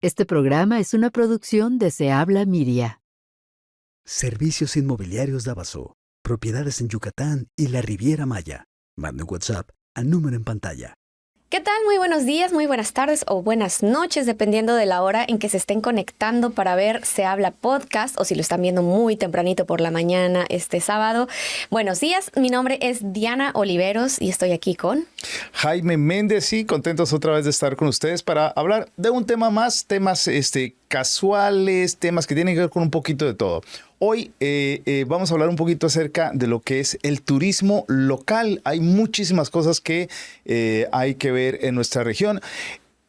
Este programa es una producción de Se Habla Media. Servicios Inmobiliarios Dávaso. Propiedades en Yucatán y la Riviera Maya. Mande un WhatsApp al número en pantalla. ¿Qué tal? Muy buenos días, muy buenas tardes o buenas noches, dependiendo de la hora en que se estén conectando para ver Se Habla Podcast o si lo están viendo muy tempranito por la mañana este sábado. Buenos días, mi nombre es Diana Oliveros y estoy aquí con Jaime Méndez y contentos otra vez de estar con ustedes para hablar de un tema más, temas casuales, temas que tienen que ver con un poquito de todo. Hoy vamos a hablar un poquito acerca de lo que es el turismo local. Hay muchísimas cosas que hay que ver en nuestra región.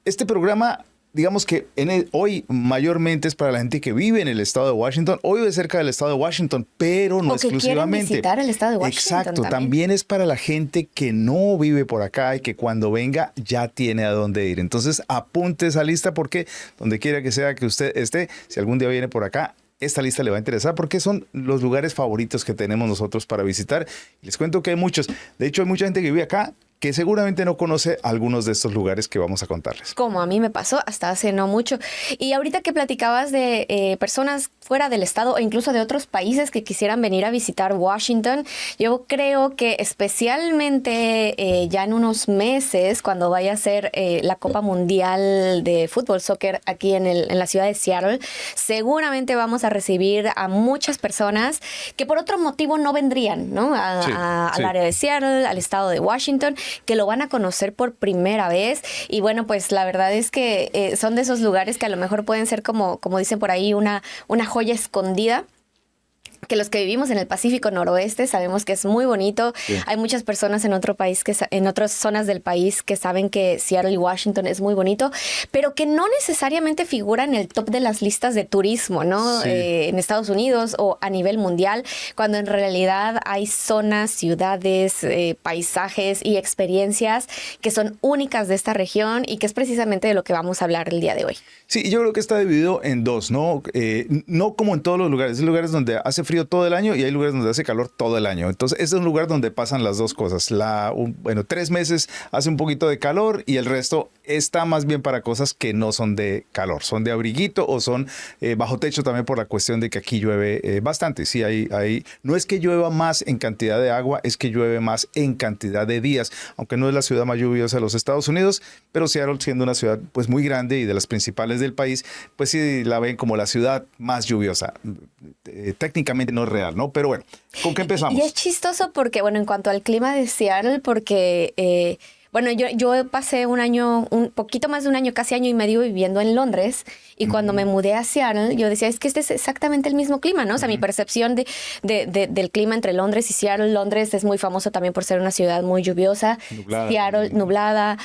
Este programa, digamos que hoy mayormente es para la gente que vive en el estado de Washington o vive cerca del estado de Washington, pero no exclusivamente. O que visitar el estado de Washington. Exacto, también es para la gente que no vive por acá y que cuando venga ya tiene a dónde ir. Entonces apunte esa lista porque donde quiera que sea que usted esté, si algún día viene por acá, esta lista le va a interesar porque son los lugares favoritos que tenemos nosotros para visitar. Les cuento que hay muchos. De hecho, hay mucha gente que vive acá que seguramente no conoce algunos de estos lugares que vamos a contarles. Como a mí me pasó hasta hace no mucho. Y ahorita que platicabas de personas fuera del estado o incluso de otros países que quisieran venir a visitar Washington, yo creo que especialmente ya en unos meses, cuando vaya a ser la Copa Mundial de Fútbol, Soccer aquí en la ciudad de Seattle, seguramente vamos a recibir a muchas personas que por otro motivo no vendrían, ¿no? Al área de Seattle, al estado de Washington, que lo van a conocer por primera vez. Y bueno, pues la verdad es que son de esos lugares que a lo mejor pueden ser como dicen por ahí, una joya escondida, que los que vivimos en el Pacífico Noroeste sabemos que es muy bonito. Sí. Hay muchas personas en otras zonas del país que saben que Seattle y Washington es muy bonito, pero que no necesariamente figura en el top de las listas de turismo, ¿no? Sí. En Estados Unidos o a nivel mundial, cuando en realidad hay zonas, ciudades, paisajes y experiencias que son únicas de esta región y que es precisamente de lo que vamos a hablar el día de hoy. Sí, yo creo que está dividido en dos, ¿no? No como en todos los lugares. Hay lugares donde hace frío todo el año y hay lugares donde hace calor todo el año. Entonces, este es un lugar donde pasan las dos cosas. 3 meses hace un poquito de calor y el resto está más bien para cosas que no son de calor. Son de abriguito o son bajo techo también por la cuestión de que aquí llueve bastante. Sí, no es que llueva más en cantidad de agua, es que llueve más en cantidad de días. Aunque no es la ciudad más lluviosa de los Estados Unidos, pero Seattle, siendo una ciudad pues muy grande y de las principales del país, pues sí la ven como la ciudad más lluviosa. Técnicamente no es real, ¿no? Pero bueno, ¿con qué empezamos? Y es chistoso porque, bueno, en cuanto al clima de Seattle, porque... Bueno, yo pasé un poquito más de un año, casi año y medio viviendo en Londres, y cuando me mudé a Seattle, yo decía, es que este es exactamente el mismo clima, ¿no? O sea, mi percepción del clima entre Londres y Seattle. Londres es muy famoso también por ser una ciudad muy lluviosa. Nublada. Seattle, nublada.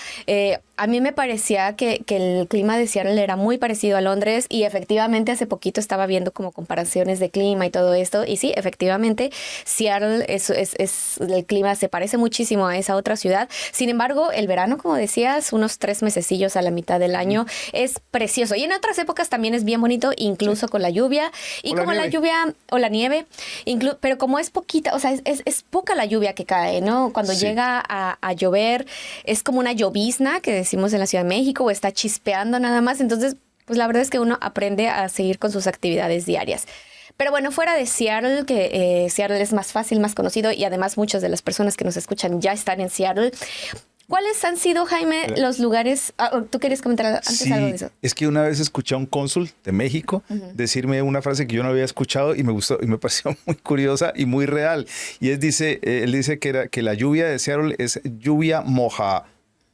A mí me parecía que el clima de Seattle era muy parecido a Londres, y efectivamente hace poquito estaba viendo como comparaciones de clima y todo esto, y sí, efectivamente, Seattle el clima se parece muchísimo a esa otra ciudad. Sin embargo, el verano, como decías, unos 3 mesecillos a la mitad del año, es precioso. Y en otras épocas también es bien bonito, incluso con la lluvia. Y como la lluvia o la nieve, pero como es poquita, o sea, es poca la lluvia que cae, ¿no? Cuando llega a llover, es como una llovizna que decimos en la Ciudad de México, o está chispeando nada más. Entonces, pues la verdad es que uno aprende a seguir con sus actividades diarias. Pero bueno, fuera de Seattle, que Seattle es más fácil, más conocido, y además muchas de las personas que nos escuchan ya están en Seattle. ¿Cuáles han sido, Jaime, los lugares? ¿Tú querías comentar antes algo de eso? Es que una vez escuché a un cónsul de México decirme una frase que yo no había escuchado y me gustó y me pareció muy curiosa y muy real. Y él dice que la lluvia de Seattle es lluvia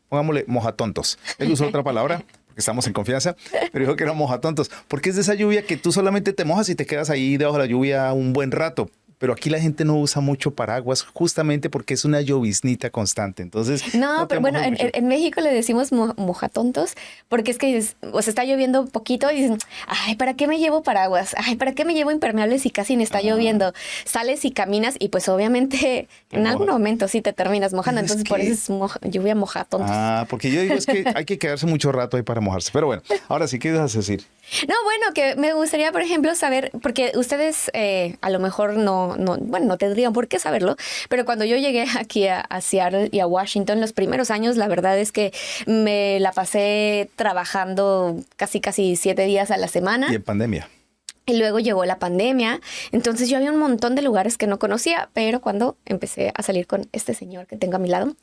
pongámosle mojatontos. Él usó otra palabra, porque estamos en confianza, pero dijo que era mojatontos, porque es de esa lluvia que tú solamente te mojas y te quedas ahí debajo de la lluvia un buen rato. Pero aquí la gente no usa mucho paraguas justamente porque es una lloviznita constante. Entonces, no pero bueno, en México le decimos mojatontos porque es que está lloviendo poquito y dicen, ay, ¿para qué me llevo paraguas? Ay, ¿para qué me llevo impermeables si casi ni está lloviendo? Sales y caminas y pues obviamente en algún momento sí te terminas mojando. Entonces por eso es lluvia mojatontos. Porque yo digo es que hay que quedarse mucho rato ahí para mojarse. Pero bueno, ahora sí, ¿qué vas a decir? No, bueno, que me gustaría, por ejemplo, saber, porque ustedes a lo mejor no bueno, no tendrían por qué saberlo, pero cuando yo llegué aquí a Seattle y a Washington, los primeros años, la verdad es que me la pasé trabajando casi 7 días a la semana. Y en pandemia. Y luego llegó la pandemia, entonces yo había un montón de lugares que no conocía, pero cuando empecé a salir con este señor que tengo a mi lado,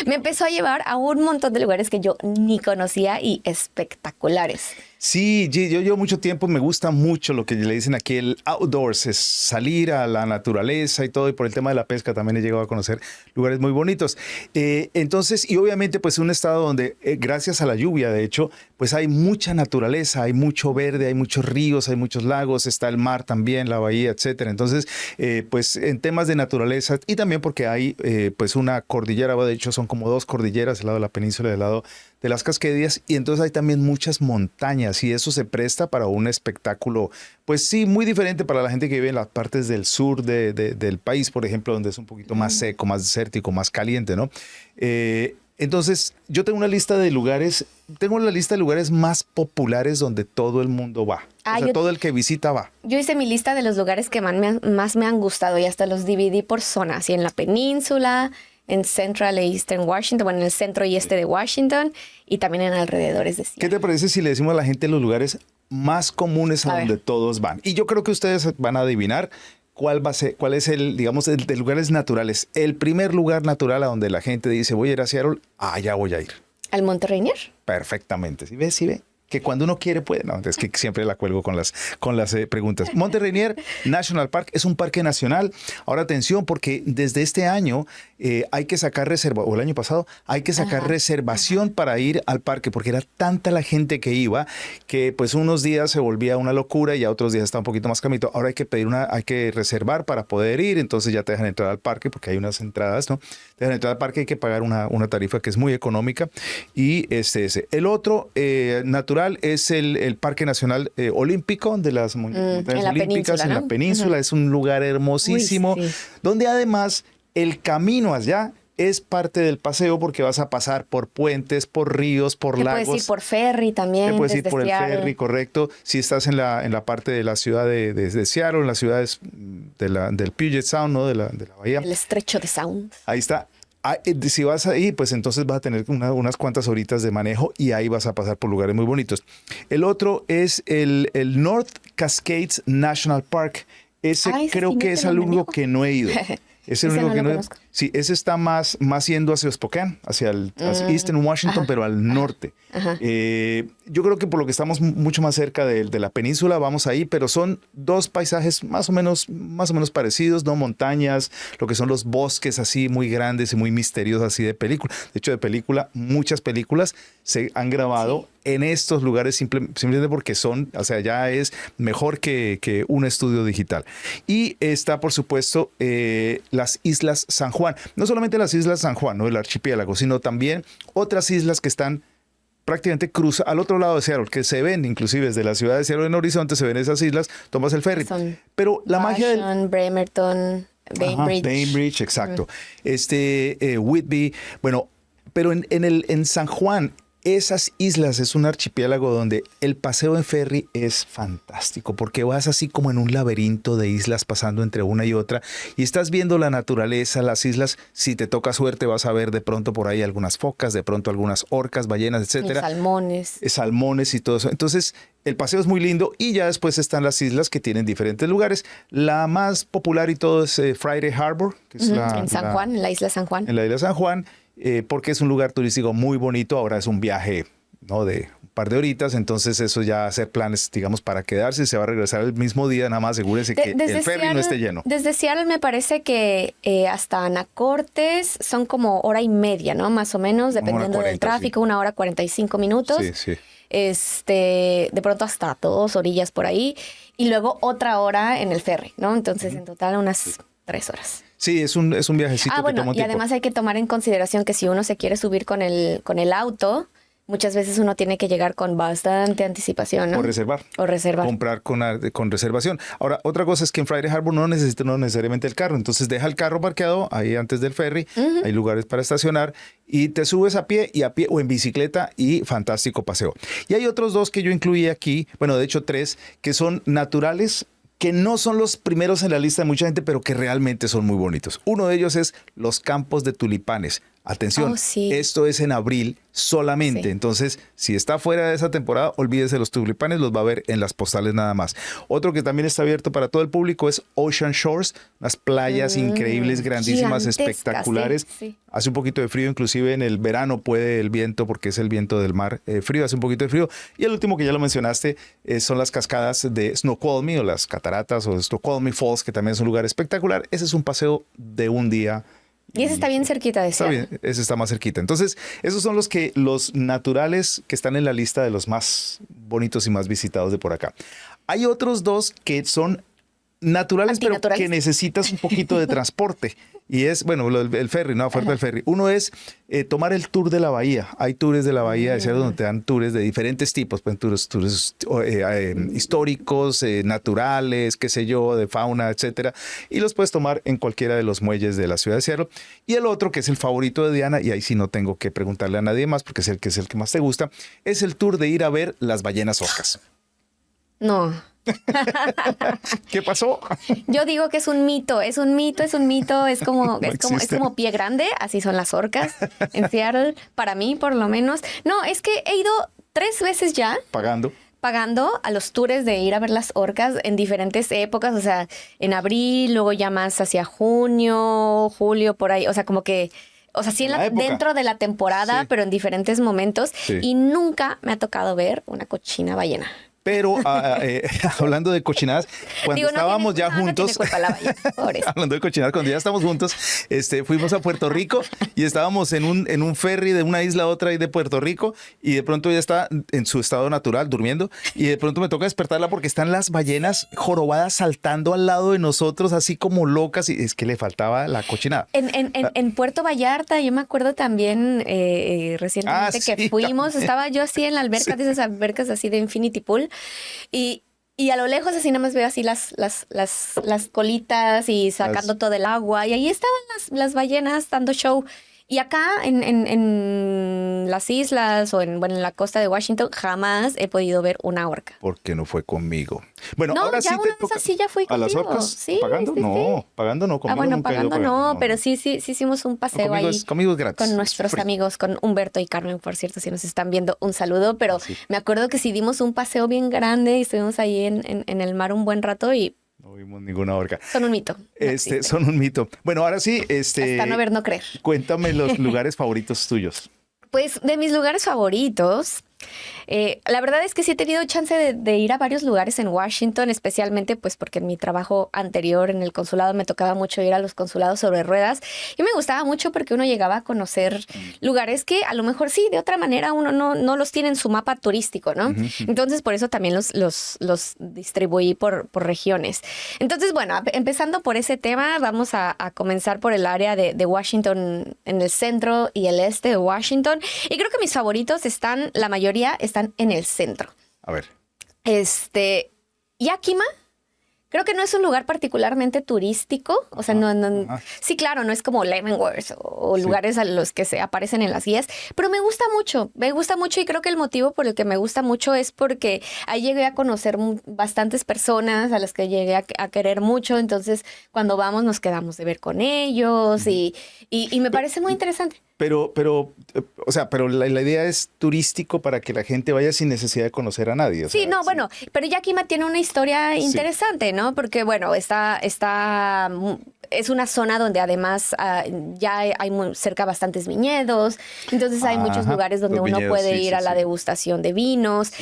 me empezó a llevar a un montón de lugares que yo ni conocía y espectaculares. Sí, yo llevo mucho tiempo, me gusta mucho lo que le dicen aquí el outdoors, es salir a la naturaleza y todo, y por el tema de la pesca también he llegado a conocer lugares muy bonitos. Entonces, y obviamente pues un estado donde gracias a la lluvia, de hecho, pues hay mucha naturaleza, hay mucho verde, hay muchos ríos, hay muchos lagos, está el mar también, la bahía, etcétera. Entonces, pues en temas de naturaleza y también porque hay pues una cordillera, de hecho son como 2 cordilleras, el lado de la península y el lado de las Cascadias, y entonces hay también muchas montañas y eso se presta para un espectáculo, pues sí, muy diferente para la gente que vive en las partes del sur del país, por ejemplo, donde es un poquito más seco, más desértico, más caliente, ¿no? Entonces, yo tengo una lista de lugares, más populares donde todo el mundo va. Todo el que visita va. Yo hice mi lista de los lugares que más me han gustado y hasta los dividí por zonas, así en la península, en Central e Eastern Washington, bueno, en el centro y este de Washington y también en alrededores de Seattle. ¿Qué te parece si le decimos a la gente los lugares más comunes a donde todos van? Y yo creo que ustedes van a adivinar cuál es el, digamos, de lugares naturales. El primer lugar natural a donde la gente dice, voy a ir a Seattle, allá voy a ir. ¿Al Monte Rainier? Perfectamente. ¿Sí ve? Que cuando uno quiere puede. No, es que siempre la cuelgo con las preguntas. Monte Rainier National Park es un parque nacional. Ahora atención, porque desde este año hay que sacar o el año pasado, hay que sacar reservación para ir al parque, porque era tanta la gente que iba que pues unos días se volvía una locura y a otros días está un poquito más camito. Ahora hay que reservar para poder ir, entonces ya te dejan entrar al parque porque hay unas entradas, ¿no? Te dejan entrar al parque, hay que pagar una tarifa que es muy económica y el otro natural es el Parque Nacional Olímpico de las Montañas Olímpicas en la península. Es un lugar hermosísimo, donde además el camino allá es parte del paseo porque vas a pasar por puentes, por ríos, por lagos. Puedes ir por ferry también. Te puedes ir por Seattle. El ferry, correcto. Si estás en la parte de la ciudad de Seattle, en las ciudades del Puget Sound, ¿no? de la bahía. El estrecho de Sound. Ahí está. Si vas ahí, pues entonces vas a tener unas cuantas horitas de manejo y ahí vas a pasar por lugares muy bonitos. El otro es el North Cascades National Park. Creo que es algo que no he ido. Es el único que no. Sí, ese está más yendo hacia Spokane, hacia Eastern Washington, pero al norte. Yo creo que por lo que estamos mucho más cerca de la península, vamos ahí, pero son 2 paisajes más o menos parecidos, ¿no? Montañas, lo que son los bosques así muy grandes y muy misteriosos así de película. De hecho, muchas películas se han grabado en estos lugares simplemente porque ya es mejor que un estudio digital. Y está, por supuesto, las Islas San Juan. No solamente las Islas San Juan, ¿no? El archipiélago, sino también otras islas que están prácticamente al otro lado de Seattle, que se ven inclusive desde la ciudad de Seattle en horizonte, se ven esas islas, tomas el ferry. Pero la magia del... Bremerton, Bainbridge. Bainbridge, exacto. Whitby, bueno, pero en San Juan, esas islas es un archipiélago donde el paseo en ferry es fantástico porque vas así como en un laberinto de islas pasando entre una y otra y estás viendo la naturaleza, las islas. Si te toca suerte vas a ver de pronto por ahí algunas focas, de pronto algunas orcas, ballenas, etcétera. Salmones y todo eso. Entonces el paseo es muy lindo y ya después están las islas que tienen diferentes lugares. La más popular y todo es Friday Harbor, que es en San Juan, en la isla San Juan. En la isla San Juan. Porque es un lugar turístico muy bonito. Ahora es un viaje, ¿no? de un par de horitas, entonces eso ya hacer planes, digamos, para quedarse. Se va a regresar el mismo día, nada más asegúrese que el ferry no esté lleno. Desde Seattle me parece que hasta Anacortes son como hora y media, ¿no? Más o menos, dependiendo 40, del tráfico, 1 hora 45 minutos. Sí. De pronto hasta 2 orillas por ahí y luego otra hora en el ferry, ¿no? Entonces en total unas 3 horas. Sí, es un viajecito que toma un y tiempo. además hay que tomar en consideración que si uno se quiere subir con el auto, muchas veces uno tiene que llegar con bastante anticipación, ¿no? O reservar. Comprar con reservación. Ahora, otra cosa es que en Friday Harbor no necesita necesariamente el carro. Entonces deja el carro parqueado ahí antes del ferry. Hay lugares para estacionar y te subes a pie o en bicicleta y fantástico paseo. Y hay otros 2 que yo incluí aquí, bueno, de hecho 3, que son naturales, que no son los primeros en la lista de mucha gente, pero que realmente son muy bonitos. Uno de ellos es los campos de tulipanes. Atención, Oh, sí. esto es en abril solamente. Sí. Entonces, si está fuera de esa temporada, olvídese los tulipanes, los va a ver en las postales nada más. Otro que también está abierto para todo el público es Ocean Shores, unas playas increíbles, grandísimas, gigantescas, espectaculares. sí. Hace un poquito de frío, inclusive en el verano puede el viento, porque es el viento del mar frío, hace un poquito de frío. Y el último que ya lo mencionaste son las cascadas de Snoqualmie o las cataratas o Snoqualmie Falls, que también es un lugar espectacular. Ese es un paseo de un día. Y ese está bien cerquita de Está Seattle. bien, ese está más cerquita. Entonces, esos son los naturales que están en la lista de los más bonitos y más visitados de por acá. Hay otros dos que son naturales, pero Antinaturales. que necesitas un poquito de transporte. Y es, bueno, el ferry, no, falta el ferry. Uno es tomar el tour de la bahía. Hay tours de la bahía de Seattle donde te dan tours de diferentes tipos, pues tours históricos, naturales, qué sé yo, de fauna, etcétera. Y los puedes tomar en cualquiera de los muelles de la ciudad de Seattle. Y el otro, que es el favorito de Diana, y ahí sí no tengo que preguntarle a nadie más, porque es el que más te gusta, es el tour de ir a ver las ballenas orcas. No. ¿Qué pasó? Yo digo que es un mito, es un mito, es un mito, es como, es existe. como Pie Grande, así son las orcas en Seattle, para mí por lo menos. No, es que he ido 3 veces ya Pagando. pagando a los tours de ir a ver las orcas en diferentes épocas, o sea, en abril, luego ya más hacia junio, julio, por ahí, o sea, como que, o sea, sí En la época. dentro de la temporada, Sí. pero en diferentes momentos, Sí. y nunca me ha tocado ver una cochina ballena. Pero hablando de cochinadas, cuando Digo, estábamos ya no tiene juntos, culpa la ballena, pobres. hablando de cochinadas, cuando ya estamos juntos, fuimos a Puerto Rico y estábamos en un ferry de una isla a otra y de Puerto Rico, y de pronto ella está en su estado natural durmiendo, y de pronto me toca despertarla porque están las ballenas jorobadas saltando al lado de nosotros así como locas, y es que le faltaba la cochinada. En Puerto Vallarta, yo me acuerdo también recientemente que sí, fuimos, también. estaba yo así en la alberca, de esas albercas así de Infinity Pool, y a lo lejos así nada más veo así las colitas y sacando todo el agua, y ahí estaban las ballenas dando show. Y acá en las islas o en la costa de Washington jamás he podido ver una orca. Porque no fue conmigo. Bueno, No, ahora ya sí una te vez toca. así ya fui ¿A las contigo. orcas? Sí, ¿Pagando? sí, No, sí. pagando no. Conmigo Bueno, nunca he ido pagando no, pagando, pero sí hicimos un paseo ahí. Conmigo es gratis. Con nuestros Free. amigos, con Humberto y Carmen, por cierto, si nos están viendo, un saludo. Pero Sí. me acuerdo que sí dimos un paseo bien grande y estuvimos ahí en el mar un buen rato y No vimos ninguna orca. son un mito. No existen. Son un mito. Bueno, ahora sí, Hasta no ver, no creer. cuéntame los lugares favoritos tuyos. Pues de mis lugares favoritos, la verdad es que sí he tenido chance de ir a varios lugares en Washington, especialmente pues porque en mi trabajo anterior en el consulado me tocaba mucho ir a los consulados sobre ruedas y me gustaba mucho porque uno llegaba a conocer lugares que a lo mejor sí, de otra manera uno no los tiene en su mapa turístico, ¿no? Entonces por eso también los distribuí por regiones. Entonces, bueno, empezando por ese tema, vamos a comenzar por el área de Washington, en el centro y el este de Washington. Y creo que mis favoritos la mayoría están en el centro. A ver. Yakima, creo que no es un lugar particularmente turístico. O sea, sí, claro, no es como Leavenworth o Sí. lugares a los que se aparecen en las guías, pero me gusta mucho y creo que el motivo por el que me gusta mucho es porque ahí llegué a conocer bastantes personas a las que llegué a querer mucho. Entonces, cuando vamos nos quedamos de ver con ellos y me parece muy interesante. Pero la idea es turístico para que la gente vaya sin necesidad de conocer a nadie. Sí, no, bueno, pero Yakima tiene una historia Sí. interesante, ¿no? Porque, bueno, es una zona donde además ya hay cerca bastantes viñedos, entonces hay muchos Ajá, lugares donde los uno viñedos, puede sí, ir sí, a la sí. degustación de vinos.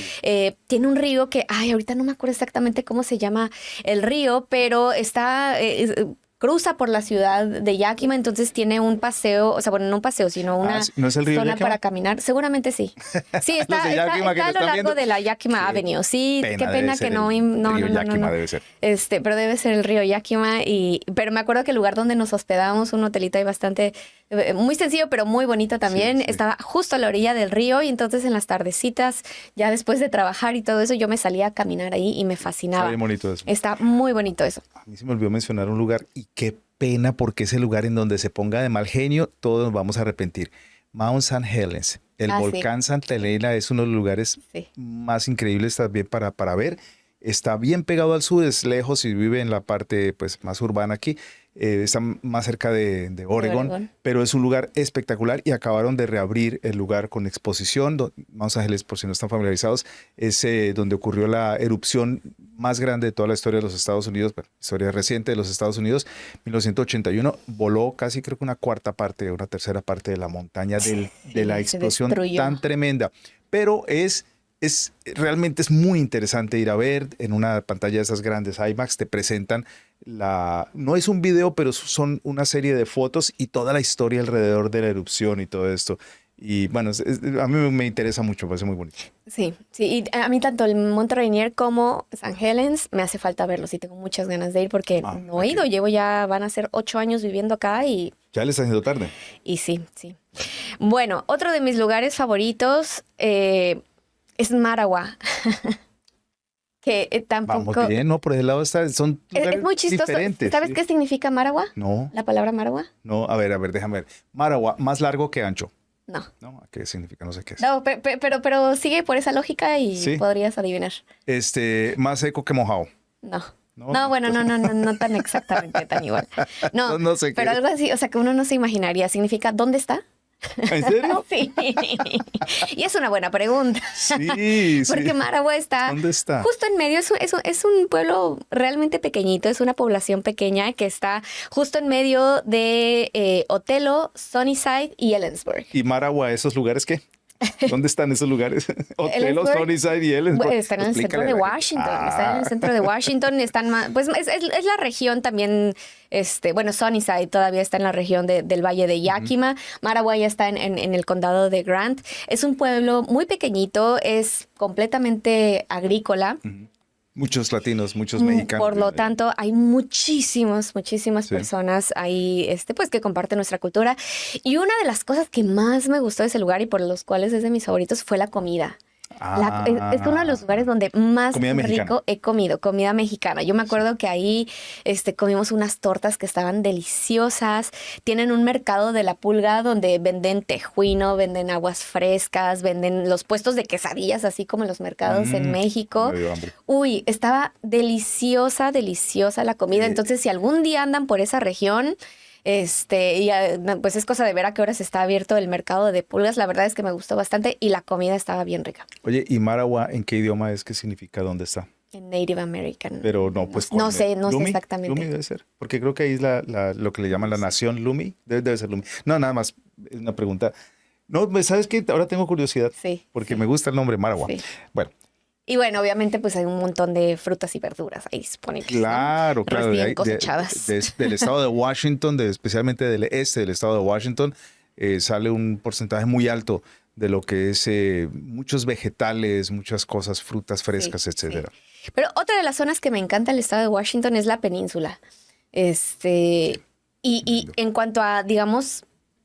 Tiene un río que, ahorita no me acuerdo exactamente cómo se llama el río, pero cruza por la ciudad de Yakima, entonces tiene un paseo, o sea, bueno, no un paseo, sino una ¿no es el río zona Yakima? para caminar. Seguramente sí. Sí, Los de Yakima que está a te lo están largo viendo. de la Yakima Qué Avenue. Sí, qué debe pena ser que no. el No, río no, no, Yakima no. debe ser. Pero debe ser el río Yakima. Pero me acuerdo que el lugar donde nos hospedamos, un hotelito ahí bastante, muy sencillo, pero muy bonito también, Sí, sí. estaba justo a la orilla del río y entonces en las tardecitas, ya después de trabajar y todo eso, yo me salía a caminar ahí y me fascinaba. Está bien bonito eso. Está muy bonito eso. A mí se me olvidó mencionar un lugar y qué pena porque ese lugar en donde se ponga de mal genio, todos nos vamos a arrepentir. Mount St. Helens. El Sí. volcán Santa Elena es uno de los lugares Sí. más increíbles también para ver. está bien pegado al sur, es lejos y vive en la parte pues, más urbana aquí. Está más cerca de Oregon, pero es un lugar espectacular y acabaron de reabrir el lugar con exposición. Mount Ángeles, por si no están familiarizados, es donde ocurrió la erupción más grande de toda la historia de los Estados Unidos, bueno, historia reciente de los Estados Unidos, 1981, voló casi creo que una cuarta parte, una tercera parte de la montaña de la explosión tan tremenda. Pero realmente es muy interesante ir a ver en una pantalla de esas grandes IMAX, te presentan no es un video, pero son una serie de fotos y toda la historia alrededor de la erupción y todo esto. Y bueno, a mí me interesa mucho, me parece muy bonito. Sí, y a mí tanto el Monte Rainier como San Helens me hace falta verlos y tengo muchas ganas de ir porque no he ido, van a ser 8 años viviendo acá y... Ya le está haciendo tarde. Y sí. Bueno, otro de mis lugares favoritos es Marahua. Que tampoco... Vamos bien, ¿no? Por ese lado son lugares es muy chistoso. diferentes. ¿Sabes qué significa Marahua? No. ¿La palabra Marahua? No, a ver, déjame ver. Marahua, más largo que ancho. No. No, ¿qué significa? No sé qué es. No, pero sigue por esa lógica y podrías adivinar. Más seco que mojado. No, bueno, no tan exactamente, tan igual. No sé qué. Pero algo así, o sea, que uno no se imaginaría. Significa, ¿dónde está? ¿En serio? Sí. Y es una buena pregunta. Sí. Porque Marahua está, ¿dónde está? Justo en medio. Es un pueblo realmente pequeñito. Es una población pequeña que está justo en medio de Othello, Sunnyside y Ellensburg. ¿Y Marahua, esos lugares qué? ¿Dónde están esos lugares? Othello, Sunnyside y Ellensburg. Están en el centro de Washington. Están en el centro de Washington. Pues es la región también. Sunnyside todavía está en la región del Valle de Yakima. Marahua ya está en el condado de Grant. Es un pueblo muy pequeñito. Es completamente agrícola. Muchos latinos, muchos mexicanos. Por lo tanto, hay muchísimas personas ahí pues, que comparten nuestra cultura. Y una de las cosas que más me gustó de ese lugar y por los cuales es de mis favoritos fue la comida. Es uno de los lugares donde más rico he comido, comida mexicana. Yo me acuerdo que ahí comimos unas tortas que estaban deliciosas. Tienen un mercado de la pulga donde venden tejuino, venden aguas frescas, venden los puestos de quesadillas, así como en los mercados en México. Uy, estaba deliciosa la comida. Entonces, si algún día andan por esa región... pues es cosa de ver a qué horas está abierto el mercado de pulgas. La verdad es que me gustó bastante y la comida estaba bien rica. Oye, ¿y Marahua en qué idioma es? ¿Qué significa? ¿Dónde está? En Native American. Pero no, pues... No sé exactamente. Lumi debe ser, porque creo que ahí es lo que le llaman la nación Lumi. Debe ser Lumi. No, nada más, es una pregunta. No, ¿sabes qué? Ahora tengo curiosidad. Sí. Porque me gusta el nombre Marahua. Sí. Bueno. Y bueno, obviamente pues hay un montón de frutas y verduras ahí disponibles. Claro, claro. Bien cosechadas. Del estado de Washington, especialmente del este del estado de Washington, sale un porcentaje muy alto de lo que es muchos vegetales, muchas cosas, frutas frescas, etcétera. Sí. Pero otra de las zonas que me encanta del estado de Washington es la península. Y en cuanto a, digamos,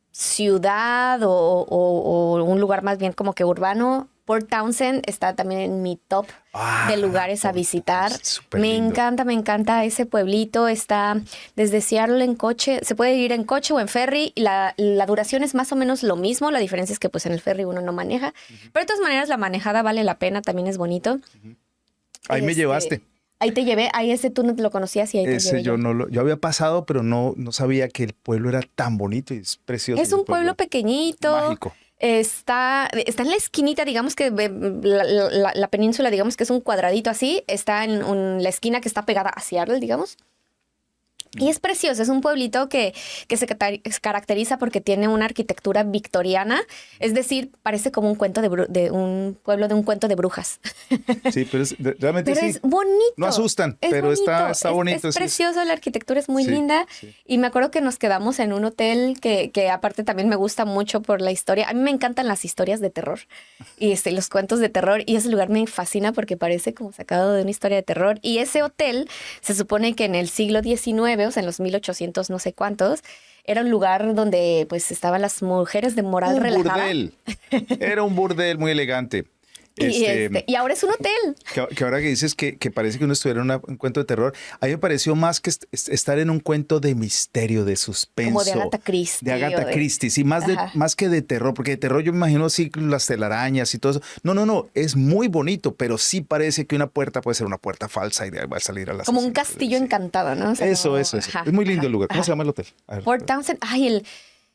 ciudad o un lugar más bien como que urbano, Port Townsend está también en mi top de lugares a visitar. Me encanta ese pueblito. Está desde Seattle en coche. Se puede ir en coche o en ferry. La duración es más o menos lo mismo. La diferencia es que pues en el ferry uno no maneja. Pero de todas maneras la manejada vale la pena. También es bonito. Ahí me llevaste. Ahí te llevé. Ahí ese tú no lo conocías y ahí te llevé yo. Yo había pasado, pero no sabía que el pueblo era tan bonito y es precioso. Es un pueblo pequeñito. Mágico. Está en la esquinita, digamos que la península, digamos que es un cuadradito así, está en la esquina que está pegada a Seattle, digamos. Y es precioso, es un pueblito que se caracteriza porque tiene una arquitectura victoriana, es decir, parece como un cuento un pueblo de un cuento de brujas. Sí, pero realmente pero sí. es bonito. No asustan, pero bonito. Está bonito. Es precioso, la arquitectura es muy linda. Sí. Y me acuerdo que nos quedamos en un hotel que aparte también me gusta mucho por la historia. A mí me encantan las historias de terror y los cuentos de terror. Y ese lugar me fascina porque parece como sacado de una historia de terror. Y ese hotel se supone que en el siglo XIX, o sea, en los 1800 no sé cuántos, era un lugar donde pues estaban las mujeres de moral relajada. Burdel. Era un burdel muy elegante. Y ahora es un hotel. Que ahora que dices que parece que uno estuviera en un cuento de terror, a mí me pareció más que estar en un cuento de misterio, de suspenso. Como de Agatha Christie. De Agatha Christie, sí, más que de terror, porque de terror yo me imagino sí las telarañas y todo eso. No, es muy bonito, pero sí parece que una puerta puede ser una puerta falsa y de ahí va a salir a las... Como un castillo encantado, ¿no? O sea, eso. Es muy lindo el lugar. ¿Cómo se llama el hotel? Fort Townsend. Ay,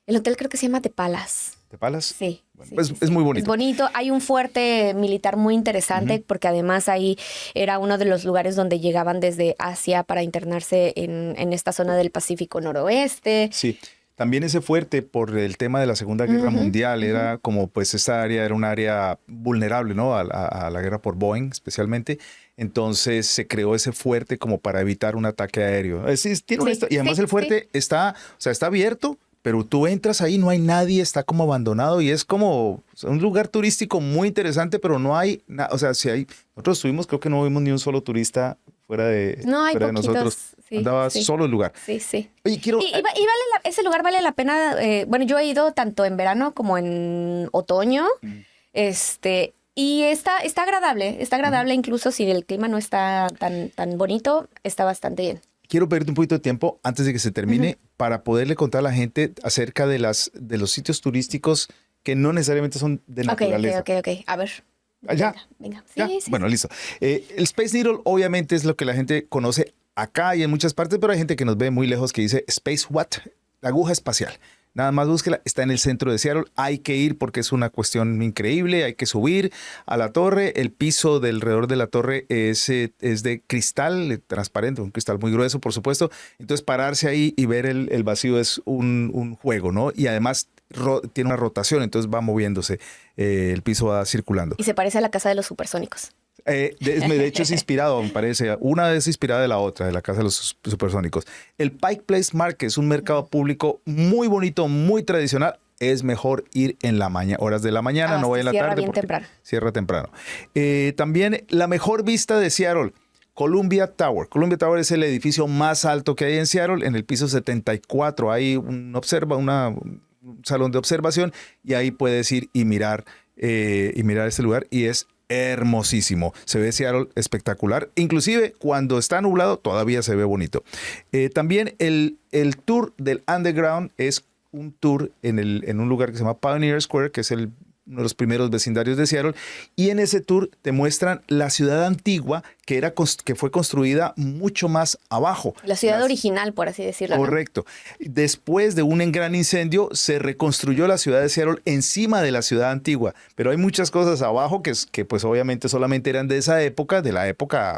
el hotel creo que se llama The Palace. ¿De Palas? Sí. Bueno, es muy bonito. Es bonito. Hay un fuerte militar muy interesante porque además ahí era uno de los lugares donde llegaban desde Asia para internarse en esta zona del Pacífico Noroeste. Sí. También ese fuerte por el tema de la Segunda Guerra Mundial era como pues esta área era un área vulnerable, ¿no? A la guerra por Boeing especialmente. Entonces se creó ese fuerte como para evitar un ataque aéreo. Y además el fuerte está abierto. Pero tú entras ahí, no hay nadie, está como abandonado y es como un lugar turístico muy interesante, pero no hay nada. O sea, nosotros estuvimos, creo que no vimos ni un solo turista fuera de nosotros. Sí, andaba solo el lugar. Sí. Oye, ese lugar vale la pena. Bueno, yo he ido tanto en verano como en otoño. Y está agradable, incluso si el clima no está tan bonito, está bastante bien. Quiero pedirte un poquito de tiempo antes de que se termine para poderle contar a la gente acerca de los sitios turísticos que no necesariamente son de naturaleza. Ok. A ver. ¿Ya? Venga. ¿Ya? Sí. Bueno, listo. El Space Needle obviamente es lo que la gente conoce acá y en muchas partes, pero hay gente que nos ve muy lejos que dice Space What? La aguja espacial. Nada más búsquela, está en el centro de Seattle, hay que ir porque es una cuestión increíble, hay que subir a la torre, el piso del alrededor de la torre es de cristal transparente, un cristal muy grueso por supuesto, entonces pararse ahí y ver el vacío es un juego, ¿no? Y además tiene una rotación, entonces va moviéndose, el piso va circulando. Y se parece a la casa de los supersónicos. De hecho es inspirado, me parece. Una es inspirada de la otra, de la Casa de los Supersónicos. El Pike Place Market es un mercado público muy bonito, muy tradicional. Es mejor ir en la horas de la mañana, no vaya en la tarde. Cierra bien temprano. Cierra temprano. También la mejor vista de Seattle, Columbia Tower. Columbia Tower es el edificio más alto que hay en Seattle. En el piso 74 hay un salón de observación y ahí puedes ir y mirar este lugar y es hermosísimo. Se ve Seattle espectacular. Inclusive cuando está nublado todavía se ve bonito. También el tour del Underground es un tour en un lugar que se llama Pioneer Square, que es uno de los primeros vecindarios de Seattle, y en ese tour te muestran la ciudad antigua que fue construida mucho más abajo. La ciudad original, por así decirlo. Correcto. ¿No? Después de un gran incendio, se reconstruyó la ciudad de Seattle encima de la ciudad antigua, pero hay muchas cosas abajo que pues obviamente solamente eran de esa época,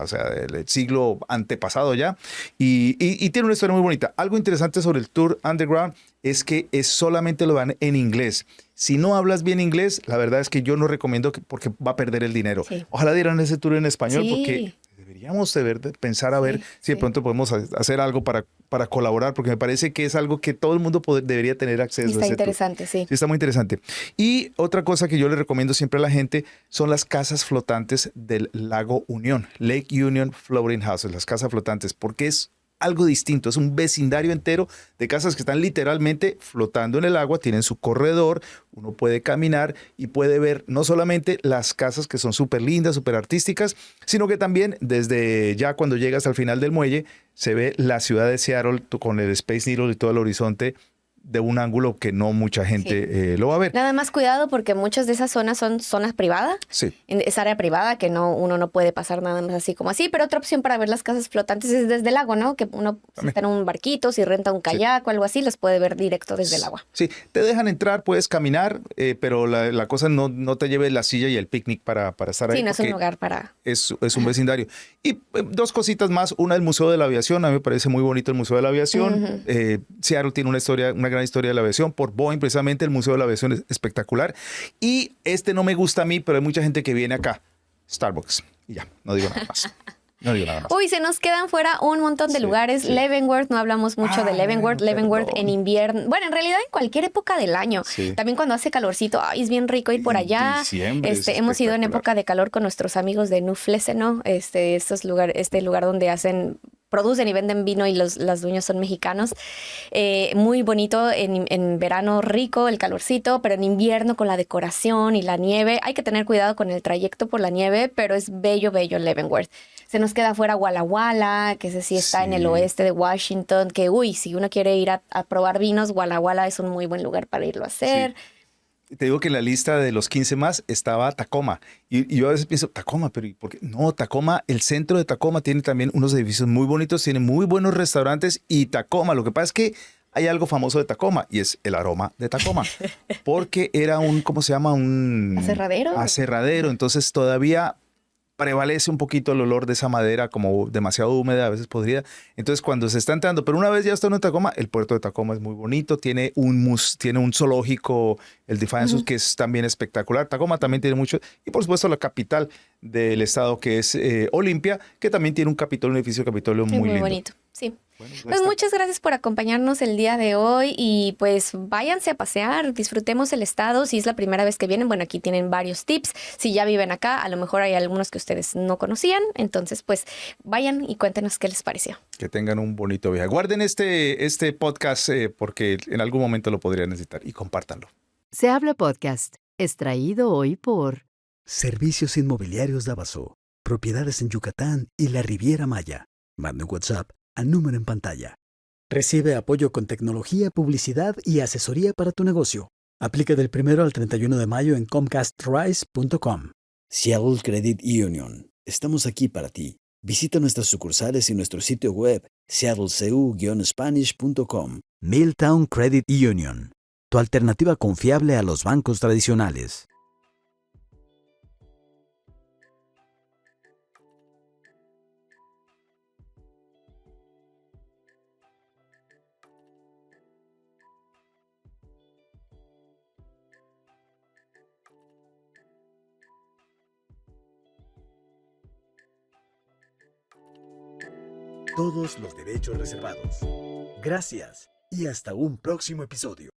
o sea, del siglo antepasado ya, y tiene una historia muy bonita. Algo interesante sobre el Tour Underground es que solamente lo dan en inglés. Si no hablas bien inglés, la verdad es que yo no recomiendo porque va a perder el dinero. Sí. Ojalá dieran ese tour en español porque deberíamos pensar a ver si de pronto podemos hacer algo para colaborar, porque me parece que es algo que todo el mundo debería tener acceso a. Está interesante, sí. Sí, está muy interesante. Y otra cosa que yo le recomiendo siempre a la gente son las casas flotantes del lago Unión, Lake Union Floating Houses, las casas flotantes, porque es algo distinto, es un vecindario entero de casas que están literalmente flotando en el agua, tienen su corredor, uno puede caminar y puede ver no solamente las casas que son súper lindas, súper artísticas, sino que también desde ya cuando llegas al final del muelle se ve la ciudad de Seattle con el Space Needle y todo el horizonte de un ángulo que no mucha gente lo va a ver. Nada más cuidado porque muchas de esas zonas son zonas privadas. Sí. Es área privada que uno no puede pasar nada más así como así. Pero otra opción para ver las casas flotantes es desde el lago, ¿no? Que uno si está en un barquito, si renta un kayak o algo así, las puede ver directo desde el agua. Sí, te dejan entrar, puedes caminar, pero la cosa no te lleve la silla y el picnic para estar ahí. Sí, no es un lugar para... Es un vecindario. Y dos cositas más. Una, el Museo de la Aviación. A mí me parece muy bonito el Museo de la Aviación. Seattle tiene una gran historia de la aviación por Boeing, precisamente el Museo de la Aviación es espectacular. Y no me gusta a mí, pero hay mucha gente que viene acá. Starbucks. Y ya, no digo nada más. Uy, se nos quedan fuera un montón de lugares. Sí. Leavenworth, no hablamos mucho de Leavenworth. Leavenworth en invierno. Bueno, en realidad en cualquier época del año. Sí. También cuando hace calorcito, es bien rico ir por allá. Hemos ido en época de calor con nuestros amigos de New Fleseno, este lugar donde hacen producen y venden vino y los dueños son mexicanos. Muy bonito en verano, rico, el calorcito, pero en invierno con la decoración y la nieve. Hay que tener cuidado con el trayecto por la nieve, pero es bello, bello Leavenworth. Se nos queda fuera Walla Walla, que ese sí está en el oeste de Washington, que si uno quiere ir a probar vinos, Walla Walla es un muy buen lugar para irlo a hacer. Sí. Te digo que en la lista de los 15 más estaba Tacoma. Y yo a veces pienso, Tacoma, pero ¿y por qué? No, Tacoma, el centro de Tacoma tiene también unos edificios muy bonitos, tiene muy buenos restaurantes. Y Tacoma, lo que pasa es que hay algo famoso de Tacoma y es el aroma de Tacoma. Porque era ¿cómo se llama? Un ¿Aserradero? Aserradero. Entonces todavía prevalece un poquito el olor de esa madera como demasiado húmeda, a veces podrida. Entonces cuando se está entrando, pero una vez ya está en Tacoma, el puerto de Tacoma es muy bonito, tiene un zoológico, el Defiance, que es también espectacular. Tacoma también tiene mucho, y por supuesto la capital del estado que es Olympia, que también tiene un edificio Capitolio muy lindo. Bonito, sí. Bueno, pues muchas gracias por acompañarnos el día de hoy y pues váyanse a pasear, disfrutemos el estado. Si es la primera vez que vienen, bueno, aquí tienen varios tips. Si ya viven acá, a lo mejor hay algunos que ustedes no conocían. Entonces, pues vayan y cuéntenos qué les pareció. Que tengan un bonito viaje. Guarden este podcast porque en algún momento lo podrían necesitar y compártanlo. Se habla podcast, extraído hoy por Servicios Inmobiliarios Davaso. Propiedades en Yucatán y la Riviera Maya. Mande un WhatsApp al número en pantalla. Recibe apoyo con tecnología, publicidad y asesoría para tu negocio. Aplica del 1 al 31 de mayo en comcastrise.com. Seattle Credit Union. Estamos aquí para ti. Visita nuestras sucursales y nuestro sitio web seattlecu-spanish.com. Milltown Credit Union. Tu alternativa confiable a los bancos tradicionales. Todos los derechos reservados. Gracias y hasta un próximo episodio.